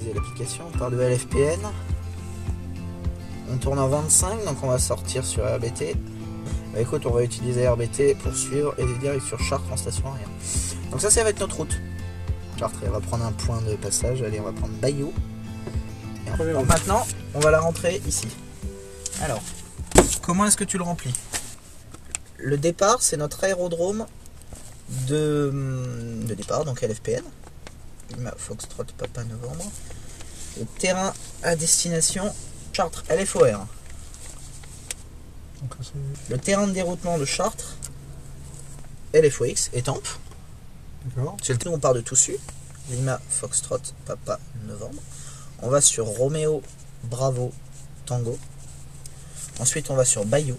utiliser l'application. On part de LFPN. On tourne en 25, donc on va sortir sur RBT. Bah écoute, on va utiliser RBT pour suivre et direct sur Chartres en station arrière. Donc ça va être notre route. Chartres, on va prendre un point de passage. Allez, on va prendre Bayeux. Donc maintenant, on va la rentrer ici. Alors, comment est-ce que tu le remplis? Le départ, c'est notre aérodrome de départ, donc LFPN. Foxtrot Papa Novembre. Le terrain à destination Chartres LFOR. Donc, le terrain de déroutement de Chartres LFOX Étampes. C'est le terrain où on part de Toussus. Lima Foxtrot Papa Novembre. On va sur Roméo Bravo Tango. Ensuite on va sur Bayeux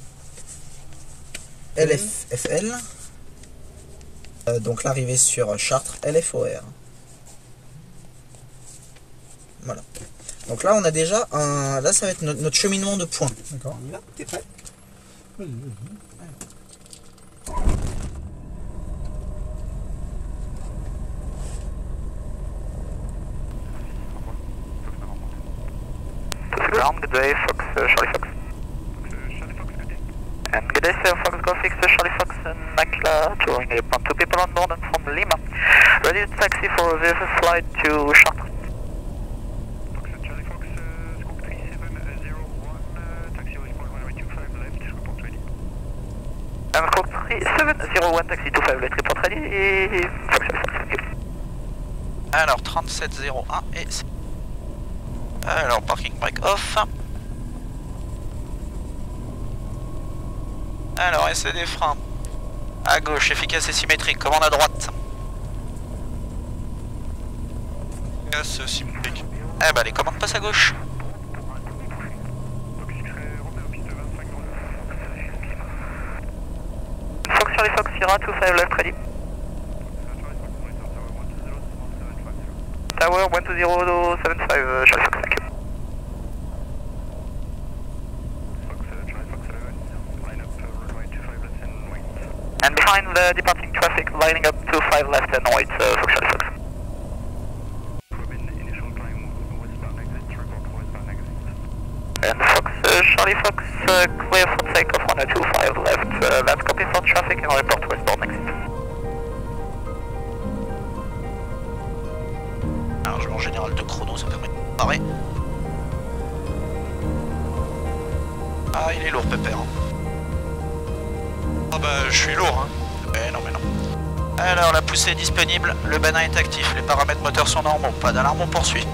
LFFL. Donc l'arrivée sur Chartres LFOR. Voilà. Donc là on a déjà un. Là ça va être notre cheminement de points. D'accord. On y va? T'es prêt? Vas-y. Good day, Fox, Charlie Fox. And good day, sir, Fox Golf 6, Charlie Fox, and Nakla, touring airport. 2 people on board and from Lima. Ready to taxi for a VFS flight to Chartres. Fox, Charlie Fox, scope 3701, taxi report 1025 left, report ready. And scope 3701, taxi 25 left, report ready, et Fox, Charlie Fox, thank you. Alors 3701 et... Alors parking brake off. Alors essai des freins. À gauche, efficace et symétrique. Commande à droite. Efficace symétrique. Eh bah les commandes passent à gauche. Fox Charlie Fox, Sierra 25 left ready. Tower 12075, Charlie Fox, thank you. And behind the departing traffic, lining up to 5 left and right, Fox Charlie Fox. Initial climb, westbound exit, report westbound exit. And Fox Charlie Fox, clear for takeoff 1025 left, that's copy for traffic and report westbound exit. Alors je mets en général de chrono, ça permet de parer. Ah il est lourd Pépère. Ah bah je suis lourd hein. Mais non. Alors la poussée est disponible, le bannin est actif, les paramètres moteurs sont normaux, pas d'alarme, on poursuit.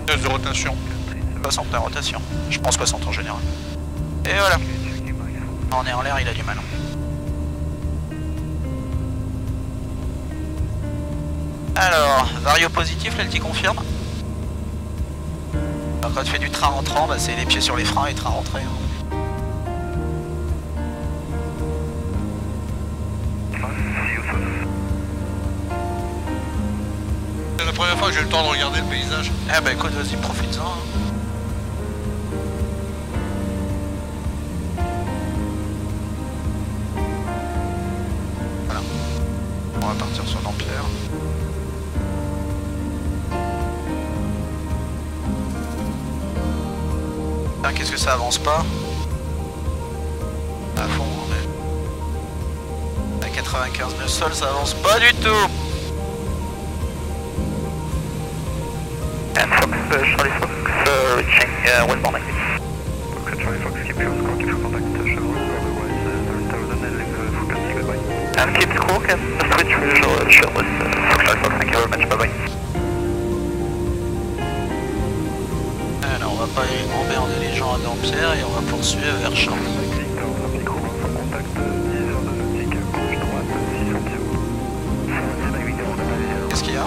De rotation. 60 de rotation. Je prends 60 en général. Et voilà. On est en l'air, il a du mal. Alors, vario positif, l'Elti confirme. Alors, quand tu fais du train rentrant, bah, c'est les pieds sur les freins et train rentré. Hein. C'est la première fois que j'ai eu le temps de regarder le paysage. Eh bah écoute, vas-y, profites-en. Hein. Voilà. On va partir sur l'Empire. Qu'est-ce que ça avance pas? À fond, mais... À 95 nœuds sol, ça avance pas du tout. And Fox Charlie Fox, reaching westbound exit. Fox, Charlie Fox, keep your score, keep your contact, Chevron, otherwise there is 3000 and leave frequency, goodbye. And keep score and switch visual Fox Charlie Fox, thank you very much, bye bye. Alors on va pas emmerder les gens à Dampierre et on va poursuivre vers Chartres. Victor, trafic roulant sans contact, 10 heures de nautique, gauche droite, 600 pieds. Qu'est-ce qu'il y a?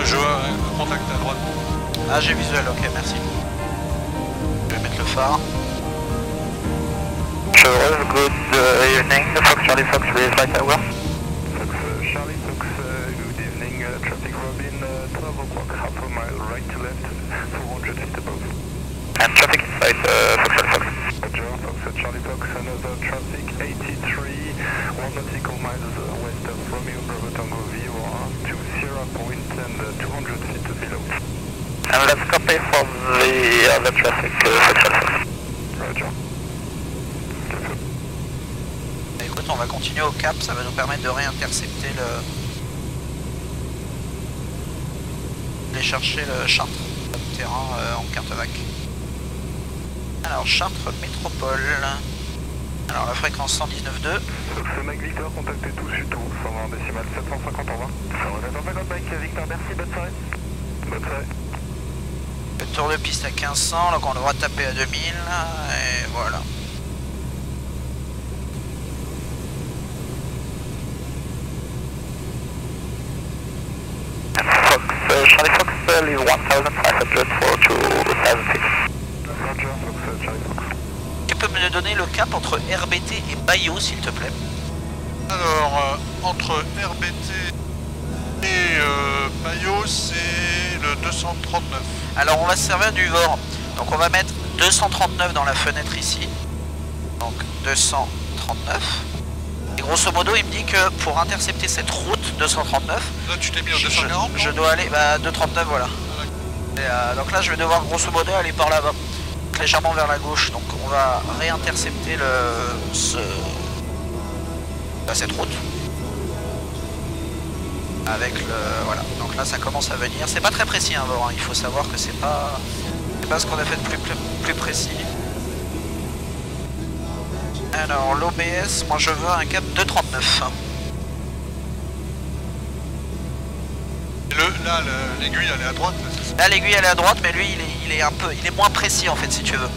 Je vois un contact à droite. Ah j'ai visuel, ok merci. Je vais mettre le phare. Chevron, good evening, Fox Charlie Fox, raise light tower. Fox, Charlie Fox, good evening, traffic Robin, 12 o'clock, half a mile right to left, 400 feet above. And traffic inside Fox Charlie Fox. Roger, Fox, Charlie Fox, another traffic, 83, traffic, Fox Charlie Fox. Roger. Écoute, on va continuer au cap, ça va nous permettre de réintercepter le... aller chercher le Chartres, le terrain en Quinte-Vac. Alors Chartres Métropole. Alors la fréquence 119.2. Fox Mike Victor, contactez tous sur tout, 120 décimal 750 en 20. 750 Mike Victor, merci, bonne soirée. Bonne soirée. Le tour de piste à 1500, donc on devra taper à 2000, et voilà. Fox, Charlie Fox, leave 1500 for 2006. Roger, Fox Charlie Fox. Tu peux me donner le cap entre RBT et Bayo, s'il te plaît? Alors, entre RBT et Bayo, c'est le 239. Alors on va se servir du VOR, donc on va mettre 239 dans la fenêtre ici, donc 239, et grosso modo il me dit que pour intercepter cette route 239, Là, tu t'es mis au 240. je dois aller, bah 239 voilà. Et, donc là je vais devoir grosso modo aller par là-bas, légèrement vers la gauche, donc on va réintercepter cette route. Avec le... voilà, donc là ça commence à venir, c'est pas très précis hein, VOR, hein. Il faut savoir que c'est pas ce qu'on a fait de plus précis. Alors l'OBS, moi je veux un cap 239. Là, l'aiguille, elle est à droite. Là l'aiguille elle est à droite, mais lui il est moins précis en fait si tu veux.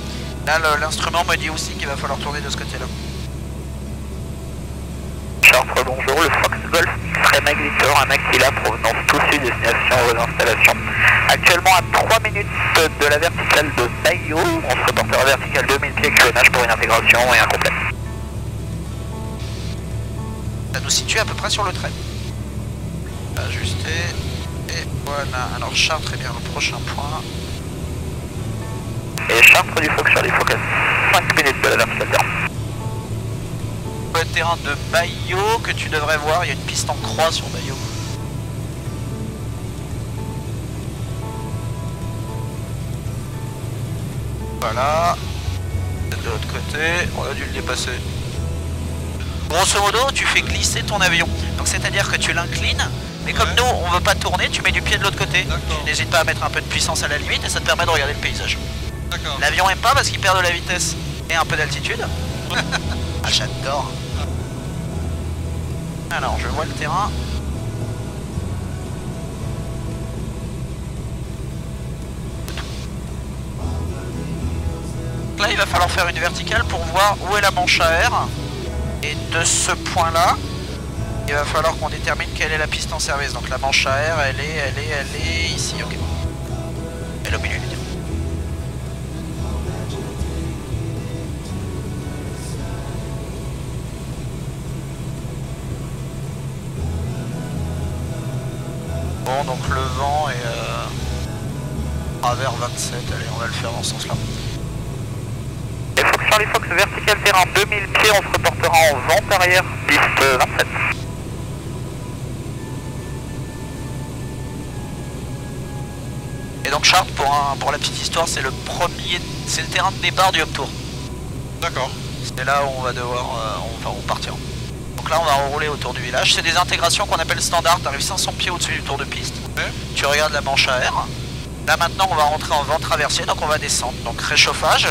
Là l'instrument me dit aussi qu'il va falloir tourner de ce côté-là. Chartres, bonjour, le Fox Golf X-Ray Mike Victor, un Aquila provenance tout sud, destination vos installations. Actuellement à 3 minutes de la verticale de Bayo, on se reportera verticale 2000 pieds clonage pour une intégration et un complet. Ça nous situe à peu près sur le trait. Ajuster, et voilà, alors Chartres est bien le prochain point. Et Chartres du Fox Charlie Fox, 5 minutes de la verticale terrain. Le terrain de Bayo que tu devrais voir, il y a une piste en croix sur Bayo. Voilà. De l'autre côté, on a dû le dépasser. Grosso modo, tu fais glisser ton avion. Donc c'est-à-dire que tu l'inclines, mais comme nous, on veut pas tourner, tu mets du pied de l'autre côté. Tu n'hésites pas à mettre un peu de puissance à la limite et ça te permet de regarder le paysage. D'accord. L'avion aime pas parce qu'il perd de la vitesse et un peu d'altitude. Ah, j'adore. Alors, je vois le terrain. Là, il va falloir faire une verticale pour voir où est la manche à air. Et de ce point-là, il va falloir qu'on détermine quelle est la piste en service. Donc la manche à air, elle est ici, ok. Elle est au milieu du terrain. Bon, donc le vent est travers 27, allez, on va le faire dans ce sens-là. Et Fox Charlie Fox, vertical terrain 2000 pieds, on se reportera en vente arrière, piste 27. Et donc Chartres, pour la petite histoire, c'est le terrain de départ du Hop Tour. D'accord. C'est là où on va devoir, on va partir. Donc là on va rouler autour du village. C'est des intégrations qu'on appelle standard. Tu arrives 500 pieds au-dessus du tour de piste. Ouais. Tu regardes la manche à air. Là maintenant on va rentrer en vent traversier, donc on va descendre. Donc réchauffage,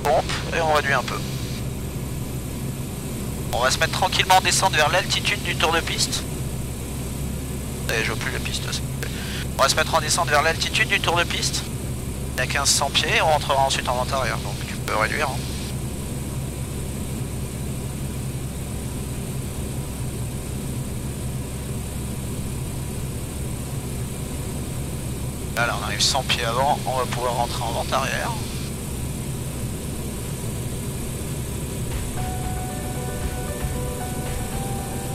pompe et on réduit un peu. On va se mettre tranquillement en descente vers l'altitude du tour de piste. Et je veux plus la piste. On va se mettre en descente vers l'altitude du tour de piste. Il y a 1500 pieds et on rentrera ensuite en vent arrière. Donc tu peux réduire. Hein. Là, on arrive 100 pieds avant, on va pouvoir rentrer en vente arrière.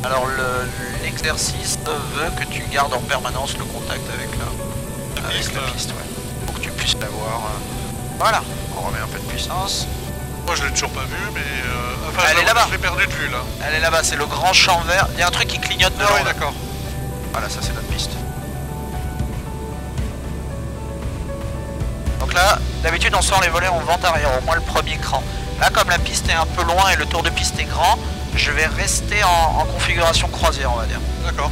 Alors l'exercice veut que tu gardes en permanence le contact avec la piste, ouais. Pour que tu puisses la voir. Voilà, on remet un peu de puissance. Moi je l'ai toujours pas vu, mais enfin Elle est là-bas. je l'ai perdu de vue là. Elle est là-bas, c'est le grand champ vert. Il y a un truc qui clignote devant. Ah oui, d'accord. Voilà, ça c'est notre piste. Donc là, D'habitude on sort les volets en vente arrière, au moins le premier cran. Là comme la piste est un peu loin et le tour de piste est grand, je vais rester en configuration croisière on va dire. D'accord.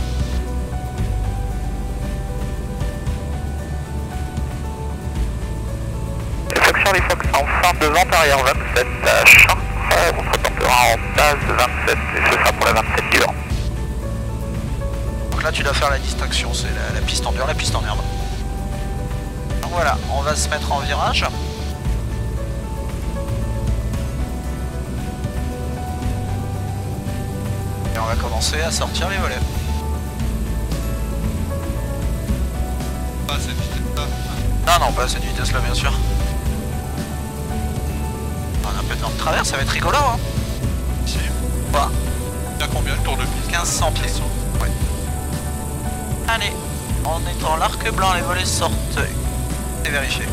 Fox Charlie Fox en fin de vente arrière 27 à Chartres, on se reportera en base 27 et ce sera pour la 27 dure. Donc là tu dois faire la distinction, c'est la piste en dur, la piste en herbe. Donc voilà, on va se mettre en virage. Et on va commencer à sortir les volets. Pas à cette vitesse-là. Non, non, pas à cette vitesse-là, bien sûr. On a un peu de vent de travers, ça va être rigolo, hein. Ici. Quoi? Il y a combien le tour de piste? 1500 pieds. Ouais. Allez, on est dans l'arc blanc, les volets sortent. C'est vérifié.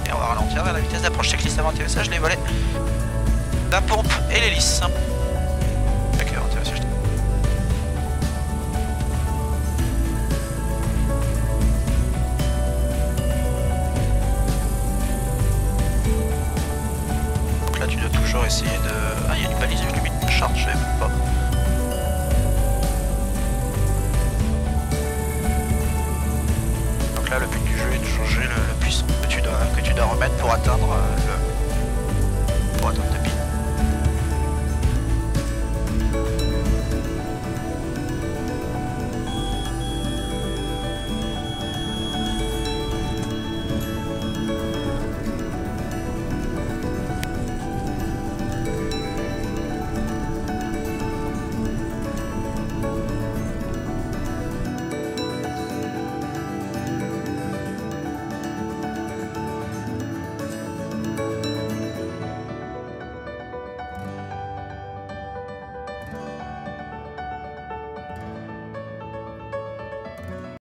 Et on va ralentir vers la vitesse d'approche cycliste avant atterrissage, les volets, la pompe et l'hélice. Ok, atterrissage. Donc là tu dois toujours essayer de... Ah, il y a du balisage limite de charge, je savais même pas. Donc là le but du jeu est de changer le puissant que tu dois remettre pour atteindre